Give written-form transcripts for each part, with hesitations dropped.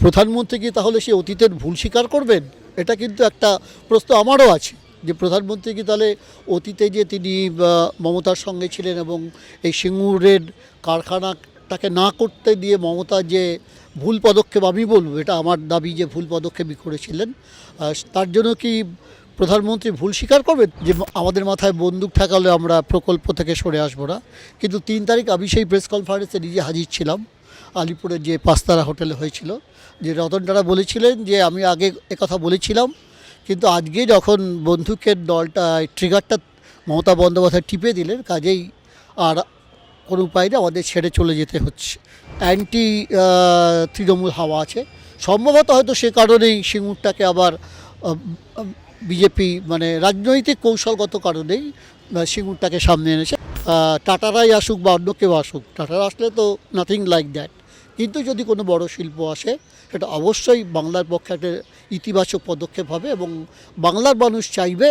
প্রধানমন্ত্রী কি তাহলে সেই অতীতের ভুল স্বীকার করবেন? এটা কিন্তু একটা প্রশ্ন আমারও আছে, যে প্রধানমন্ত্রী কি তাহলে অতীতে যে তিনি মমতার সঙ্গে ছিলেন এবং এই সিঙ্গুরের কারখানাটাকে না করতে দিয়ে মমতা যে ভুল পদক্ষেপ, আমি বলবো এটা আমার দাবি যে ভুল পদক্ষেপই করেছিলেন, তার জন্য কি প্রধানমন্ত্রী ভুল স্বীকার করবেন যে আমাদের মাথায় বন্দুক ঠেকালে আমরা প্রকল্প থেকে সরে আসবো না? কিন্তু 3 তারিখ আমি সেই প্রেস কনফারেন্সে নিজে হাজির ছিলাম, আলিপুরের যে পাঁচতারা হোটেলে হয়েছিল, যে রতন টাটা বলেছিলেন যে আমি আগে একথা বলেছিলাম, কিন্তু আজকে যখন বন্দুকের দলটা ট্রিগারটা মমতা বন্দ্যোপাধ্যায় টিপে দিলেন, কাজেই আর কোনো উপায় নেই, আমাদের ছেড়ে চলে যেতে হচ্ছে। অ্যান্টি তৃণমূল হাওয়া আছে, সম্ভবত হয়তো সে কারণেই সিঙ্গুরটাকে আবার বিজেপি মানে রাজনৈতিক কৌশলগত কারণেই সিঙ্গুরটাকে সামনে এনেছে। টাটারাই আসুক বা অন্য কেউ আসুক, টাটারা আসলে তো নাথিং লাইক দ্যাট, কিন্তু যদি কোনো বড় শিল্প আসে সেটা অবশ্যই বাংলার পক্ষে একটা ইতিবাচক পদক্ষেপ হবে এবং বাংলার মানুষ চাইবে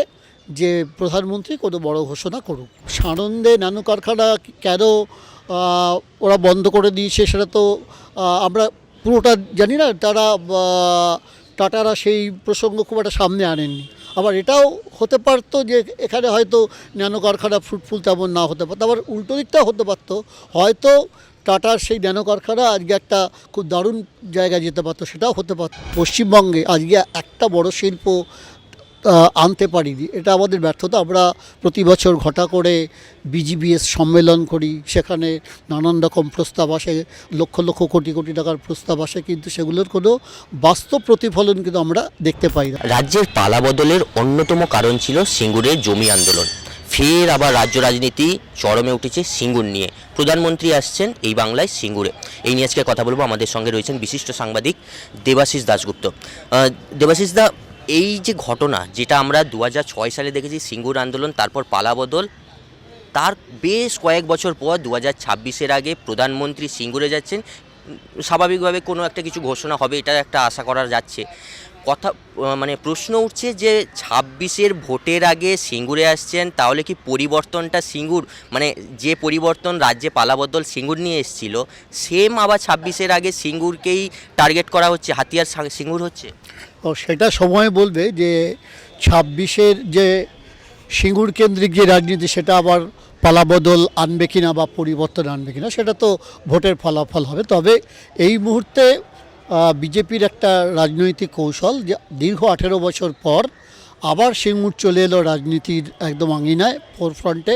যে প্রধানমন্ত্রী কোনো বড় ঘোষণা করুক। সানন্দে ন্যানো কারখানা কেন ওরা বন্ধ করে দিয়েছে সেটা তো আমরা পুরোটা জানি না। টাটারা সেই প্রসঙ্গ খুব একটা সামনে আনেননি। আবার এটাও হতে পারতো যে এখানে হয়তো ন্যানো কারখানা ফ্রুটফুল তেমন না হতে পারতো, আবার উল্টো দিকটাও হতে পারতো, হয়তো টাটার সেই ন্যানো কারখানা আজকে একটা খুব দারুণ জায়গায় যেতে পারতো, সেটাও হতে পারতো। পশ্চিমবঙ্গে আজকে একটা বড় শিল্প আনতে পারিনি, এটা আমাদের ব্যর্থতা। আমরা প্রতি বছর ঘটা করে বিজিবিএস সম্মেলন করি, সেখানে নানান রকম প্রস্তাব আসে, লক্ষ লক্ষ কোটি কোটি টাকার প্রস্তাব আসে, কিন্তু সেগুলোর কোনো বাস্তব প্রতিফলন কিন্তু আমরা দেখতে পাই না। রাজ্যের পালাবদলের অন্যতম কারণ ছিল সিঙ্গুরের জমি আন্দোলন। ফের আবার রাজ্য রাজনীতি চরমে উঠেছে সিঙ্গুর নিয়ে। প্রধানমন্ত্রী আসছেন এই বাংলায় সিঙ্গুরে, এই নিয়ে আজকে কথা বলবো। আমাদের সঙ্গে রয়েছেন বিশিষ্ট সাংবাদিক দেবাশিস দাশগুপ্ত। দেবাশিস দা, এই যে ঘটনা যেটা আমরা 2006 সালে দেখেছি সিঙ্গুর আন্দোলন, তারপর পালাবদল, তার বেশ কয়েক বছর পর 2026-এর আগে প্রধানমন্ত্রী সিঙ্গুরে যাচ্ছেন। স্বাভাবিকভাবে কোনো একটা কিছু ঘোষণা হবে, এটা একটা আশা করা যাচ্ছে। কথা মানে প্রশ্ন উঠছে যে 26-এর ভোটের আগে সিঙ্গুরে আসছেন, তাহলে কি পরিবর্তনটা সিঙ্গুর মানে যে পরিবর্তন রাজ্যে পালাবদল সিঙ্গুর নিয়ে এসেছিল, সেম আবার 26-এর আগে সিঙ্গুরকেই টার্গেট করা হচ্ছে, হাতিয়ার সিঙ্গুর হচ্ছে? ও সেটা সময় বলবে যে 26-এর যে সিঙ্গুর কেন্দ্রিক যে রাজনীতি সেটা আবার পালাবদল আনবে কিনা বা পরিবর্তন আনবে কিনা, সেটা তো ভোটের ফলাফল হবে। তবে এই মুহূর্তে বিজেপির একটা রাজনৈতিক কৌশল যে দীর্ঘ 18 বছর পর আবার সিঙ্গুর চলে এলো রাজনীতির একদম আঙিনায়, ফোরফ্রন্টে।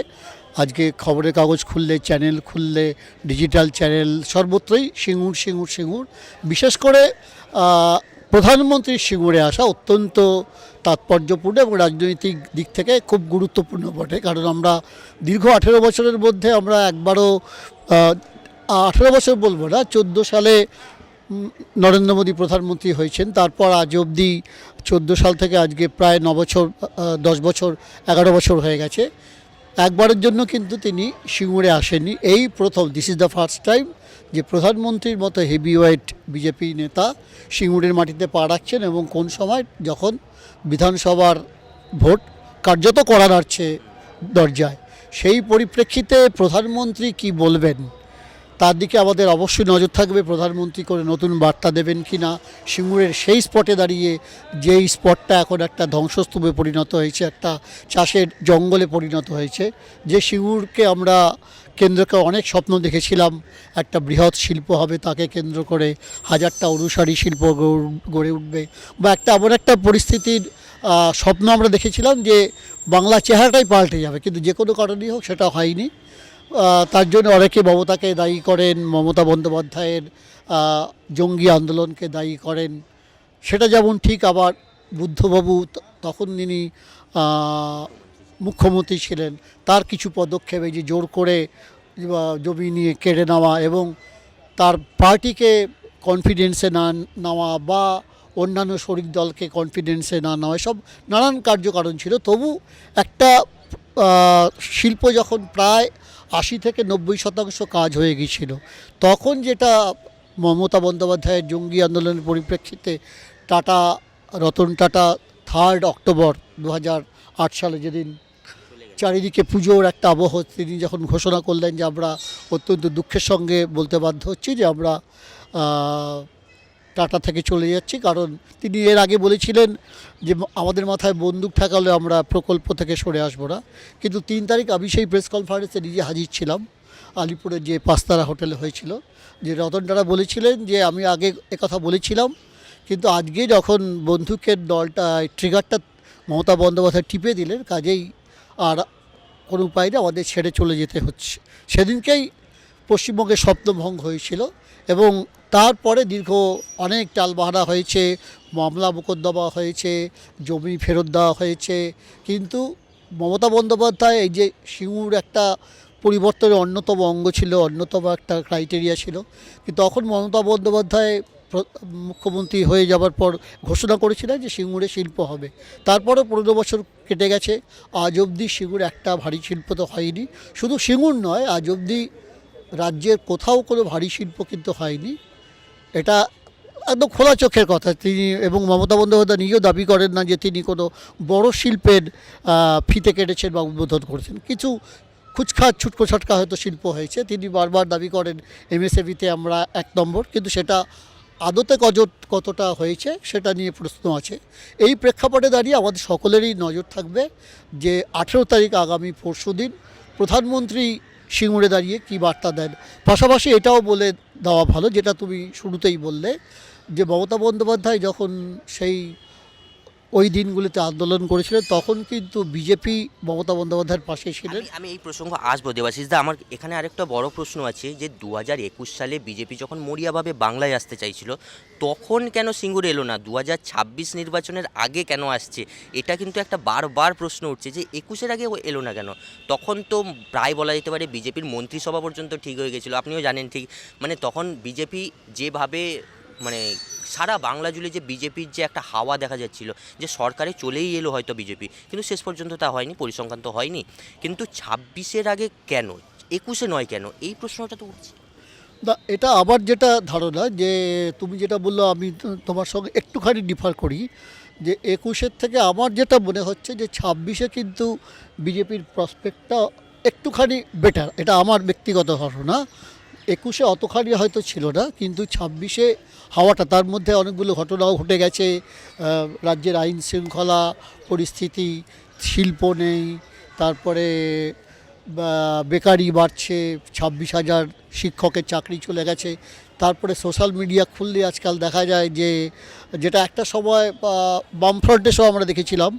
আজকে খবরের কাগজ খুললে, চ্যানেল খুললে, ডিজিটাল চ্যানেল, সর্বত্রই সিঙ্গুর সিঙ্গুর সিঙ্গুর। বিশেষ করে প্রধানমন্ত্রীর সিঙ্গুরে আসা অত্যন্ত তাৎপর্যপূর্ণ এবং রাজনৈতিক দিক থেকে খুব গুরুত্বপূর্ণ বটে, কারণ আমরা দীর্ঘ 18 বছরের মধ্যে আমরা একবারও 18 বছর বলবো না, 14 সালে নরেন্দ্র মোদী প্রধানমন্ত্রী হয়েছেন, তারপর আজ অবধি 14 সাল থেকে আজকে প্রায় 9 বছর, 10 বছর, 11 বছর হয়ে গেছে, একবারের জন্য কিন্তু তিনি সিঙ্গুরে আসেননি। এই প্রথম, this is the first time যে প্রধানমন্ত্রীর মতো হেভিওয়েট বিজেপি নেতা সিঙ্গুরের মাটিতে পা রাখছেন, এবং কোন সময় যখন বিধানসভার ভোট কার্যত করা নাড়ছে দরজায়। সেই পরিপ্রেক্ষিতে প্রধানমন্ত্রী কি বলবেন তার দিকে আমাদের অবশ্যই নজর থাকবে। প্রধানমন্ত্রী করে নতুন বার্তা দেবেন কি না, সিঙ্গুরের সেই স্পটে দাঁড়িয়ে, যেই স্পটটা এখন একটা ধ্বংসস্তূপে পরিণত হয়েছে, একটা চাষের জঙ্গলে পরিণত হয়েছে, যে সিঙ্গুরকে আমরা কেন্দ্র করে অনেক স্বপ্ন দেখেছিলাম, একটা বৃহৎ শিল্প হবে, তাকে কেন্দ্র করে হাজারটা অনুসারী শিল্প গড়ে উঠবে, বা একটা এমন একটা পরিস্থিতির স্বপ্ন আমরা দেখেছিলাম যে বাংলা চেহারাটাই পাল্টে যাবে, কিন্তু যে কোনো কারণেই হোক সেটা হয়নি। তার জন্য অনেকে মমতাকে দায়ী করেন, মমতা বন্দ্যোপাধ্যায়ের জঙ্গি আন্দোলনকে দায়ী করেন, সেটা যেমন ঠিক। আবার বুদ্ধবাবু তখন তিনি মুখ্যমন্ত্রী ছিলেন, তার কিছু পদক্ষেপ, এই যে জোর করে জমি নিয়ে কেড়ে নেওয়া এবং তার পার্টিকে কনফিডেন্সে না নেওয়া বা অন্যান্য শরিক দলকে কনফিডেন্সে না নেওয়া, সব নানান কার্যকারণ ছিল। তবু একটা শিল্প যখন প্রায় 80 থেকে 90% কাজ হয়ে গিয়েছিল, তখন যেটা মমতা বন্দ্যোপাধ্যায়ের জঙ্গি আন্দোলনের পরিপ্রেক্ষিতে টাটা, রতন টাটা 3 অক্টোবর 2008 সালে, যেদিন চারিদিকে পুজোর একটা আবহ, তিনি যখন ঘোষণা করলেন যে আমরা অত্যন্ত দুঃখের সঙ্গে বলতে বাধ্য হচ্ছি যে আমরা টাটা থেকে চলে যাচ্ছি, কারণ তিনি এর আগে বলেছিলেন যে আমাদের মাথায় বন্দুক ঠেকালে আমরা প্রকল্প থেকে সরে আসবো না। কিন্তু 3 তারিখ আমি সেই প্রেস কনফারেন্সে নিজে হাজির ছিলাম, আলিপুরের যে পাঁচতারা হোটেলে হয়েছিল, যে রতন টাটা বলেছিলেন যে আমি আগে একথা বলেছিলাম, কিন্তু আজকে যখন বন্দুকের দলটা ট্রিগারটা মমতা বন্দ্যোপাধ্যায় টিপে দিলেন, কাজেই আর কোনো উপায় নেই, আমাদের ছেড়ে চলে যেতে হচ্ছে। সেদিনকেই পশ্চিমবঙ্গে স্বপ্নভঙ্গ হয়েছিল এবং তারপরে দীর্ঘ অনেক টালবাহানা হয়েছে, মামলা মোকদ্দমা হয়েছে, জমি ফেরত দেওয়া হয়েছে, কিন্তু মমতা বন্দ্যোপাধ্যায় এই যে সিঙ্গুর একটা পরিবর্তনের অন্যতম অঙ্গ ছিল, অন্যতম একটা ক্রাইটেরিয়া ছিল, কিন্তু তখন মমতা বন্দ্যোপাধ্যায় মুখ্যমন্ত্রী হয়ে যাবার পর ঘোষণা করেছিলেন যে সিঙ্গুরে শিল্প হবে। তারপরে 15 বছর কেটে গেছে, আজ অবধি সিঙ্গুর একটা ভারী শিল্প তো হয়নি। শুধু সিঙ্গুর নয়, আজ অবধি রাজ্যের কোথাও কোনো ভারী শিল্প কিন্তু হয়নি। এটা একদম খোলা চোখের কথা। তিনি এবং মমতা বন্দ্যোপাধ্যায় নিজেও দাবি করেন না যে তিনি কোনো বড় শিল্পের ফিতে কেটেছেন বা উদ্বোধন করেছেন। কিছু খুচখাচ ছুটকো ছটকা হয়তো শিল্প হয়েছে, তিনি বারবার দাবি করেন এমএসএমইতে আমরা 1 নম্বর, কিন্তু সেটা আদতে কতটা হয়েছে সেটা নিয়ে প্রশ্ন আছে। এই প্রেক্ষাপটে দাঁড়িয়ে আমাদের সকলেরই নজর থাকবে যে 18 তারিখ আগামী পরশুদিন প্রধানমন্ত্রী সিঙ্গুরে দাঁড়িয়ে কী বার্তা দেন। পাশাপাশি এটাও বলে দেওয়া ভালো, যেটা তুমি শুরুতেই বললে, যে মমতা বন্দ্যোপাধ্যায় যখন সেই ওই দিনগুলিতে আন্দোলন করেছিলেন, তখন কিন্তু বিজেপি মমতা বন্দ্যোপাধ্যায়ের পাশে ছিলেন। আমি এই প্রসঙ্গ আসবো দেবাশিস দা, আমার এখানে আরেকটা বড় প্রশ্ন আছে যে 2021 সালে বিজেপি যখন মরিয়াভাবে বাংলায় আসতে চাইছিল, তখন কেন সিঙ্গুর এলো না? 2026 নির্বাচনের আগে কেন আসছে? এটা কিন্তু একটা বারবার প্রশ্ন উঠছে যে 21-এর আগে এলো না কেন? তখন তো প্রায় বলা যেতে পারে বিজেপির মন্ত্রিসভা পর্যন্ত ঠিক হয়ে গেছিলো, আপনিও জানেন ঠিক। মানে তখন বিজেপি যেভাবে মানে সারা বাংলা জুড়ে যে বিজেপির যে একটা হাওয়া দেখা যাচ্ছিল, যে সরকারে চলেই এলো হয়তো বিজেপি, কিন্তু শেষ পর্যন্ত তা হয়নি, পরিসংখ্যান তো হয়নি। কিন্তু 26-এর আগে কেন, 21-এ নয় কেন, এই প্রশ্নটা তো উঠছে। না, এটা আবার যেটা ধারণা, যে তুমি যেটা বললো আমি তোমার সঙ্গে একটুখানি ডিফার করি, যে 21-এর থেকে আমার যেটা মনে হচ্ছে যে 26-এ কিন্তু বিজেপির প্রসপেক্টটা একটুখানি বেটার। এটা আমার ব্যক্তিগত ধারণা। 21-এ অতখানি হয়তো ছিল না, কিন্তু 26-এ হাওয়াটা, তার মধ্যে অনেকগুলো ঘটনাও ঘটে গেছে। রাজ্যের আইন শৃঙ্খলা পরিস্থিতি, শিল্প নেই, তারপরে বেকারি বাড়ছে, 26,000 শিক্ষকের চাকরি চলে গেছে। তারপরে সোশ্যাল মিডিয়া খুললে আজকাল দেখা যায় যে, যেটা একটা সময় বামফ্রন্টের সময় আমরা দেখেছিলাম,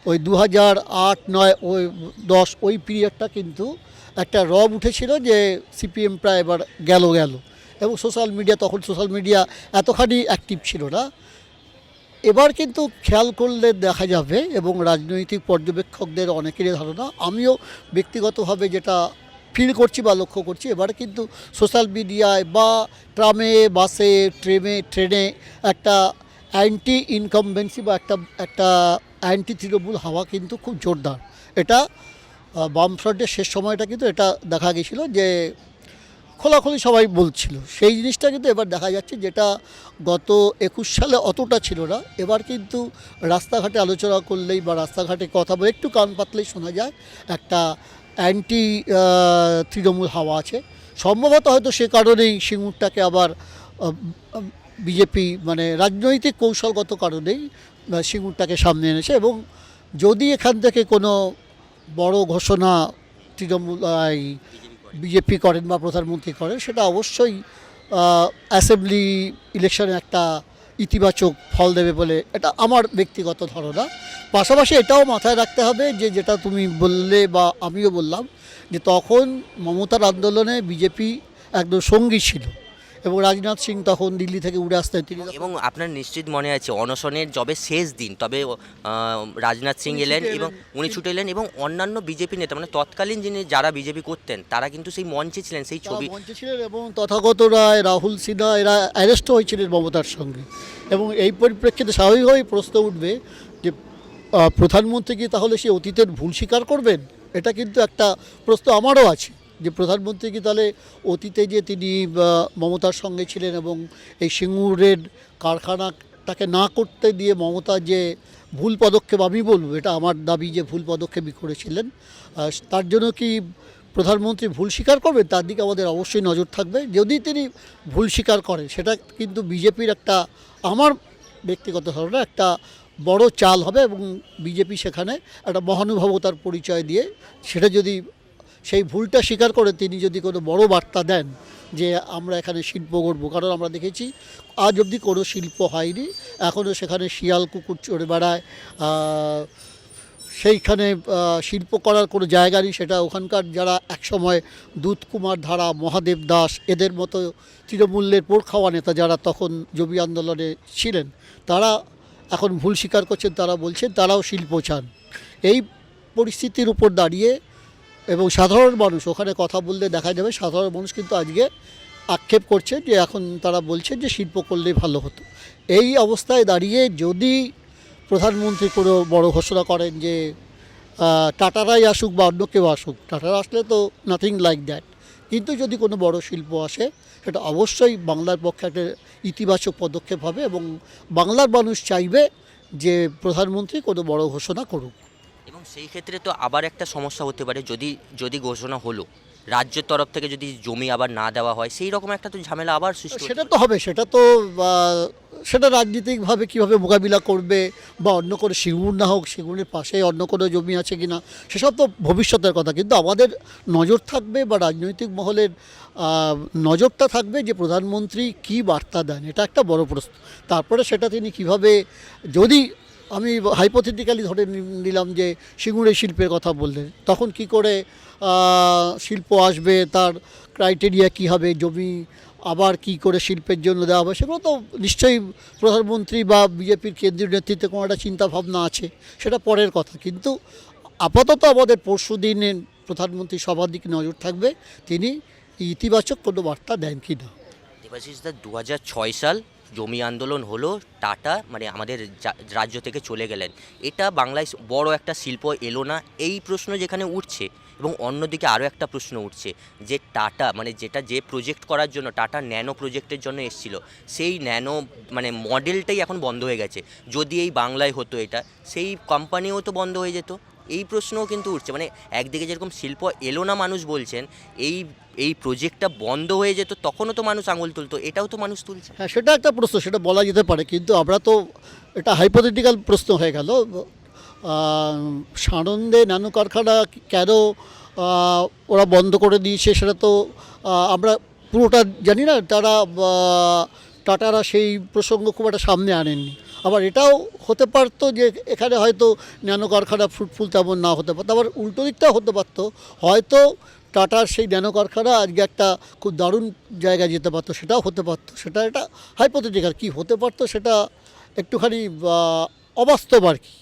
ওই 2008-9 ওই 10 ওই পিরিয়ডটা কিন্তু একটা রব উঠেছিল যে সিপিএম প্রায় এবার গেল, এবং সোশ্যাল মিডিয়া এতখানি অ্যাক্টিভ ছিল না। এবার কিন্তু খেয়াল করলে দেখা যাবে, এবং রাজনৈতিক পর্যবেক্ষকদের অনেকেরই ধারণা, আমিও ব্যক্তিগতভাবে যেটা ফিল করছি বা লক্ষ্য করছি, এবার কিন্তু সোশ্যাল মিডিয়ায় বা ট্রামে, বাসে, ট্রেনে একটা অ্যান্টি ইনকামবেন্সি বা একটা অ্যান্টি তৃণমূল হাওয়া কিন্তু খুব জোরদার। এটা বামফ্রন্টের শেষ সময়টা কিন্তু এটা দেখা গেছিলো যে খোলাখুলি সবাই বলছিল, সেই জিনিসটা কিন্তু এবার দেখা যাচ্ছে, যেটা গত 21 সালে অতটা ছিল না। এবার কিন্তু রাস্তাঘাটে আলোচনা করলেই বা রাস্তাঘাটে কথা বলে একটু কান পাতলেই শোনা যায় একটা অ্যান্টি তৃণমূল হাওয়া আছে। সম্ভবত হয়তো সে কারণেই সিঙ্গুরটাকে আবার বিজেপি মানে রাজনৈতিক কৌশলগত কারণেই সিঙ্গুরটাকে সামনে এনেছে, এবং যদি এখান থেকে কোনো বড় ঘোষণা তৃণমূল বিজেপি করেন বা প্রধানমন্ত্রী করেন, সেটা অবশ্যই অ্যাসেম্বলি ইলেকশনে একটা ইতিবাচক ফল দেবে বলে এটা আমার ব্যক্তিগত ধারণা। পাশাপাশি এটাও মাথায় রাখতে হবে যে, যেটা তুমি বললে বা আমিও বললাম, যে তখন মমতার আন্দোলনে বিজেপি একদম সঙ্গী ছিল, এবং রাজনাথ সিং তখন দিল্লি থেকে উড়ে আসতেন তিনি। এবং আপনার নিশ্চিত মনে আছে অনশনের যবে শেষ দিন, তবে রাজনাথ সিং এলেন এবং উনি ছুটে এলেন, এবং অন্যান্য বিজেপি নেতা মানে তৎকালীন যিনি যারা বিজেপি করতেন তারা কিন্তু সেই মঞ্চে ছিলেন, সেই ছবি মঞ্চে ছিলেন, এবং তথাগত রায়, রাহুল সিনহা এরা অ্যারেস্ট হয়েছিলেন মমতার সঙ্গে। এবং এই পরিপ্রেক্ষিতে স্বাভাবিকভাবেই প্রশ্ন উঠবে যে প্রধানমন্ত্রী কি তাহলে সে অতীতের ভুল স্বীকার করবেন? এটা কিন্তু একটা প্রশ্ন আমারও আছে, যে প্রধানমন্ত্রী কি তাহলে অতীতে যে তিনি মমতার সঙ্গে ছিলেন এবং এই সিঙ্গুরের কারখানাটাকে না করতে দিয়ে মমতা যে ভুল পদক্ষেপ, আমি বলবো এটা আমার দাবি যে ভুল পদক্ষেপই করেছিলেন, তার জন্য কি প্রধানমন্ত্রী ভুল স্বীকার করবেন তার দিকে আমাদের অবশ্যই নজর থাকবে। যদি তিনি ভুল স্বীকার করেন সেটা কিন্তু বিজেপির একটা, আমার ব্যক্তিগত ধারণা, একটা বড় চাল হবে এবং বিজেপি সেখানে একটা মহানুভবতার পরিচয় দিয়ে সেটা যদি সেই ভুলটা স্বীকার করে তিনি যদি কোনো বড় বার্তা দেন যে আমরা এখানে শিল্প গড়ব, কারণ আমরা দেখেছি আজ অবধি কোনো শিল্প হয়নি, এখনও সেখানে শিয়াল কুকুর চড়ে বেড়ায়, সেইখানে শিল্প করার কোনো জায়গা নেই। সেটা ওখানকার যারা একসময় দুধকুমার ধারা, মহাদেব দাস এদের মতো তৃণমূলের পোড়খাওয়া নেতা যারা তখন জমি আন্দোলনে ছিলেন, তারা এখন ভুল স্বীকার করছেন, তারা বলছেন তারাও শিল্প চান। এই পরিস্থিতির উপর দাঁড়িয়ে এবং সাধারণ মানুষ ওখানে কথা বললে দেখা যাবে সাধারণ মানুষ কিন্তু আজকে আক্ষেপ করছে যে এখন তারা বলছেন যে শিল্প করলেই ভালো হতো। এই অবস্থায় দাঁড়িয়ে যদি প্রধানমন্ত্রী কোনো বড় ঘোষণা করেন যে টাটারাই আসুক বা অন্য কেউ আসুক, টাটারা আসলে তো নাথিং লাইক দ্যাট, কিন্তু যদি কোনো বড় শিল্প আসে সেটা অবশ্যই বাংলার পক্ষে একটা ইতিবাচক পদক্ষেপ হবে এবং বাংলার মানুষ চাইবে যে প্রধানমন্ত্রী কোনো বড় ঘোষণা করুক। এবং সেই ক্ষেত্রে তো আবার একটা সমস্যা হতে পারে, যদি ঘোষণা হলো রাজ্যের তরফ থেকে যদি জমি আবার না দেওয়া হয়, সেই রকম একটা তো ঝামেলা আবার সৃষ্টি সেটা তো হবে, সেটা তো সেটা রাজনীতিকভাবে কীভাবে মোকাবিলা করবে বা অন্য কোনো সিঙ্গুর না হোক, সিঙ্গুরের পাশে অন্য কোনো জমি আছে কি না সেসব তো ভবিষ্যতের কথা, কিন্তু আমাদের নজর থাকবে বা রাজনৈতিক মহলের নজরটা থাকবে যে প্রধানমন্ত্রী কী বার্তা দেন, এটা একটা বড় প্রশ্ন। তারপরে সেটা তিনি কীভাবে, যদি আমি হাইপোথেটিক্যালি ধরে নিলাম যে সিঙ্গুরে শিল্পের কথা বললেন, তখন কি করে শিল্প আসবে, তার ক্রাইটেরিয়া কী হবে, জমি আবার কি করে শিল্পের জন্য দেওয়া হবে, সেগুলো তো নিশ্চয়ই প্রধানমন্ত্রী বা বিজেপির কেন্দ্রীয় নেতৃত্বে কোনো একটা চিন্তাভাবনা আছে, সেটা পরের কথা। কিন্তু আপাতত আমাদের পরশু দিনের প্রধানমন্ত্রী সবার দিকে নজর থাকবে তিনি ইতিবাচক কোনো বার্তা দেন কি না। দেবাশিস দা, 2006 সাল জমি আন্দোলন হলো, টাটা মানে আমাদের রাজ্য থেকে চলে গেলেন, এটা বাংলায় বড় একটা শিল্প এলো না, এই প্রশ্ন যেখানে উঠছে। এবং অন্যদিকে আরও একটা প্রশ্ন উঠছে যে টাটা মানে যে প্রজেক্ট করার জন্য টাটা ন্যানো প্রজেক্টের জন্য এসেছিল, সেই ন্যানো মানে মডেলটাই এখন বন্ধ হয়ে গেছে। যদি এই বাংলায় হতো এটা, সেই কোম্পানিও তো বন্ধ হয়ে যেত। এই প্রশ্নও কিন্তু উঠছে, মানে একদিকে যেরকম শিল্প এলো না মানুষ বলছেন, এই প্রজেক্টটা বন্ধ হয়ে যেত তখনও তো মানুষ আঙুল তুলতো, এটাও তো মানুষ তুলছে। হ্যাঁ, সেটা একটা প্রশ্ন, সেটা বলা যেতে পারে, কিন্তু আমরা তো এটা হাইপোথেটিক্যাল প্রশ্ন হয়ে গেল। সানন্দে ন্যানো কারখানা কেন ওরা বন্ধ করে দিয়েছে সেটা তো আমরা পুরোটা জানি না। টাটারা সেই প্রসঙ্গ খুব একটা সামনে আনেননি। আবার এটাও হতে পারতো যে এখানে হয়তো ন্যানো কারখানা ফ্রুটফুল তেমন না হতে পারতো, আবার উল্টো দিকটাও হতে পারতো, হয়তো টাটার সেই ন্যানো কারখানা আজকে একটা খুব দারুণ জায়গায় যেতে পারতো, সেটাও হতে পারতো। সেটা এটা হাইপোথেটিক্যাল, কী হতে পারতো সেটা একটুখানি অবাস্তব আর কি।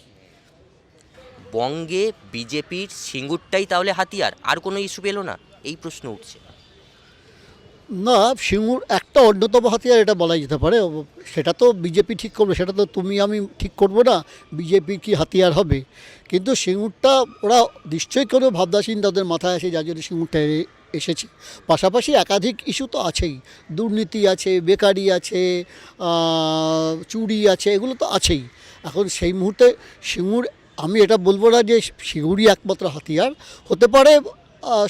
বঙ্গে বিজেপির সিঙ্গুরটাই তাহলে হাতিয়ার, আর কোনো ইস্যু পেলো না, এই প্রশ্ন উঠছে। না, সিঙ্গুর একটা অন্যতম হাতিয়ার এটা বলাই যেতে পারে, সেটা তো বিজেপি ঠিক করবে, সেটা তো তুমি আমি ঠিক করবো না বিজেপির কি হাতিয়ার হবে। কিন্তু সিঙ্গুরটা ওরা নিশ্চয়ই কোনো ভাবনাচিন্তা ওদের মাথায় আসে যার জন্য সিঙ্গুরটা এসেছে। পাশাপাশি একাধিক ইস্যু তো আছেই, দুর্নীতি আছে, বেকারি আছে, চুরি আছে, এগুলো তো আছেই। এখন সেই মুহূর্তে সিঙ্গুর, আমি এটা বলবো না যে সিঙ্গুরই একমাত্র হাতিয়ার, হতে পারে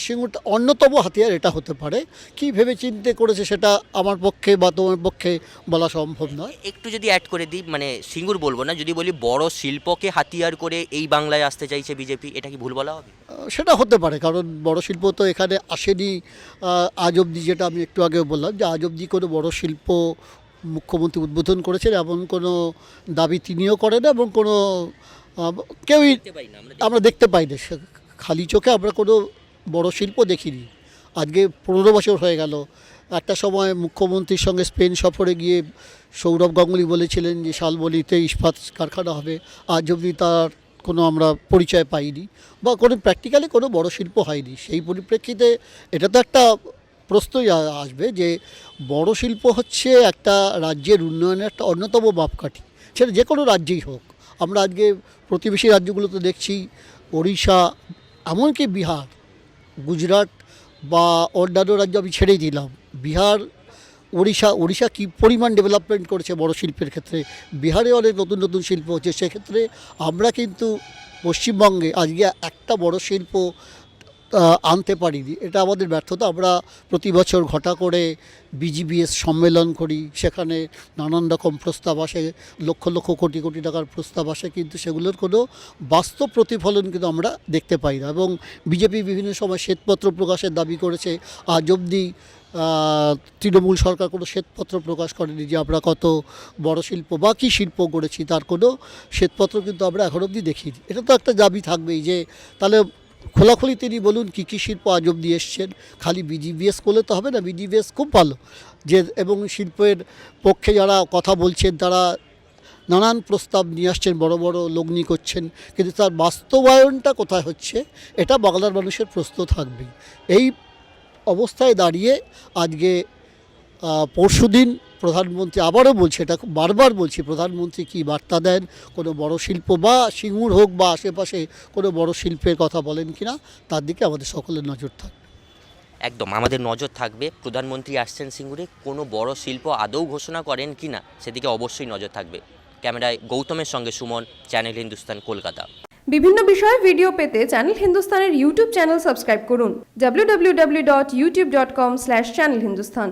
সিঙ্গুরটা অন্যতম হাতিয়ার, এটা হতে পারে। কি ভেবে চিন্তে করেছে সেটা আমার পক্ষে বা তোমার পক্ষে বলা সম্ভব নয়। একটু যদি অ্যাড করে দিই, মানে সিঙ্গুর বলবো না, যদি বলি বড় শিল্পকে হাতিয়ার করে এই বাংলায় আসতে চাইছে বিজেপি, এটা কি ভুল বলা হবে? সেটা হতে পারে, কারণ বড় শিল্প তো এখানে আসেনি আজ অবধি। যেটা আমি একটু আগেও বললাম যে আজ অবধি কোনো বড় শিল্প মুখ্যমন্ত্রী উদ্বোধন করেছেন এমন কোনো দাবি তিনিও করেন এবং কোনো কেউই আমরা দেখতে পাই না। খালি চোখে আমরা কোনো বড় শিল্প দেখিনি। আজকে 15 বছর হয়ে গেল। একটা সময় মুখ্যমন্ত্রীর সঙ্গে স্পেন সফরে গিয়ে সৌরভ গাঙ্গুলি বলেছিলেন যে শালবনিতে ইস্পাত কারখানা হবে, আজ অবধি তার কোনো আমরা পরিচয় পাইনি বা কোনো প্র্যাকটিক্যালি কোনো বড় শিল্প হয়নি। সেই পরিপ্রেক্ষিতে এটা তো একটা প্রশ্নই আসবে যে বড় শিল্প হচ্ছে একটা রাজ্যের উন্নয়নের একটা অন্যতম মাপকাঠি, সেটা যে কোনো রাজ্যেই হোক। আমরা আজকে প্রতিবেশী রাজ্যগুলোতে দেখছি, ওড়িশা, এমনকি বিহার, গুজরাট বা অন্যান্য রাজ্য আমি ছেড়েই দিলাম, বিহার, ওড়িশা কী পরিমাণ ডেভেলপমেন্ট করেছে বড় শিল্পের ক্ষেত্রে। বিহারে অনেক নতুন নতুন শিল্প হচ্ছে, সেক্ষেত্রে আমরা কিন্তু পশ্চিমবঙ্গে আজকে একটা বড় শিল্প আনতে পারিনি, এটা আমাদের ব্যর্থতা। আমরা প্রতি বছর ঘটা করে বিজিবিএস সম্মেলন করি, সেখানে নানান রকম প্রস্তাব আসে, লক্ষ লক্ষ কোটি কোটি টাকার প্রস্তাব আসে, কিন্তু সেগুলোর কোনো বাস্তব প্রতিফলন কিন্তু আমরা দেখতে পাই না। এবং বিজেপি বিভিন্ন সময় শ্বেতপত্র প্রকাশের দাবি করেছে, আজ অবধি তৃণমূল সরকার কোনো শ্বেতপত্র প্রকাশ করেনি যে আমরা কত বড় শিল্প বা কী শিল্প গড়েছি, তার কোনো শ্বেতপত্র কিন্তু আমরা এখন অবধি দেখিনি। এটা তো একটা দাবি থাকবেই যে তাহলে খোলাখুলি তিনি বলুন কী কী শিল্প আজ অবধি এসছেন। খালি বিজিবিএস করলে তো হবে না, বিজিবিএস খুব ভালো যে, এবং শিল্পের পক্ষে যারা কথা বলছেন তারা নানান প্রস্তাব নিয়ে আসছেন, বড় বড় লগ্নি করছেন, কিন্তু তার বাস্তবায়নটা কোথায় হচ্ছে এটা বাংলার মানুষের প্রশ্ন থাকবেই। এই অবস্থায় দাঁড়িয়ে আজকে পরশুদিন প্রধানমন্ত্রী, আবারও বলছি, এটা খুব বারবার বলছি, প্রধানমন্ত্রী কী বার্তা দেন, কোনো বড় শিল্প বা সিঙ্গুর হোক বা আশেপাশে কোনো বড় শিল্পের কথা বলেন কি না, তার দিকে আমাদের সকলের নজর থাকবে। একদম আমাদের নজর থাকবে। প্রধানমন্ত্রী আসছেন সিঙ্গুরে, কোনো বড় শিল্প আদৌ ঘোষণা করেন কি না সেদিকে অবশ্যই নজর থাকবে। ক্যামেরায় গৌতমের সঙ্গে সুমন, চ্যানেল হিন্দুস্তান, কলকাতা। বিভিন্ন বিষয়ে ভিডিও পেতে চ্যানেল হিন্দুস্তানের ইউটিউব চ্যানেল সাবস্ক্রাইব করুন www.youtube.com/channelhindustan।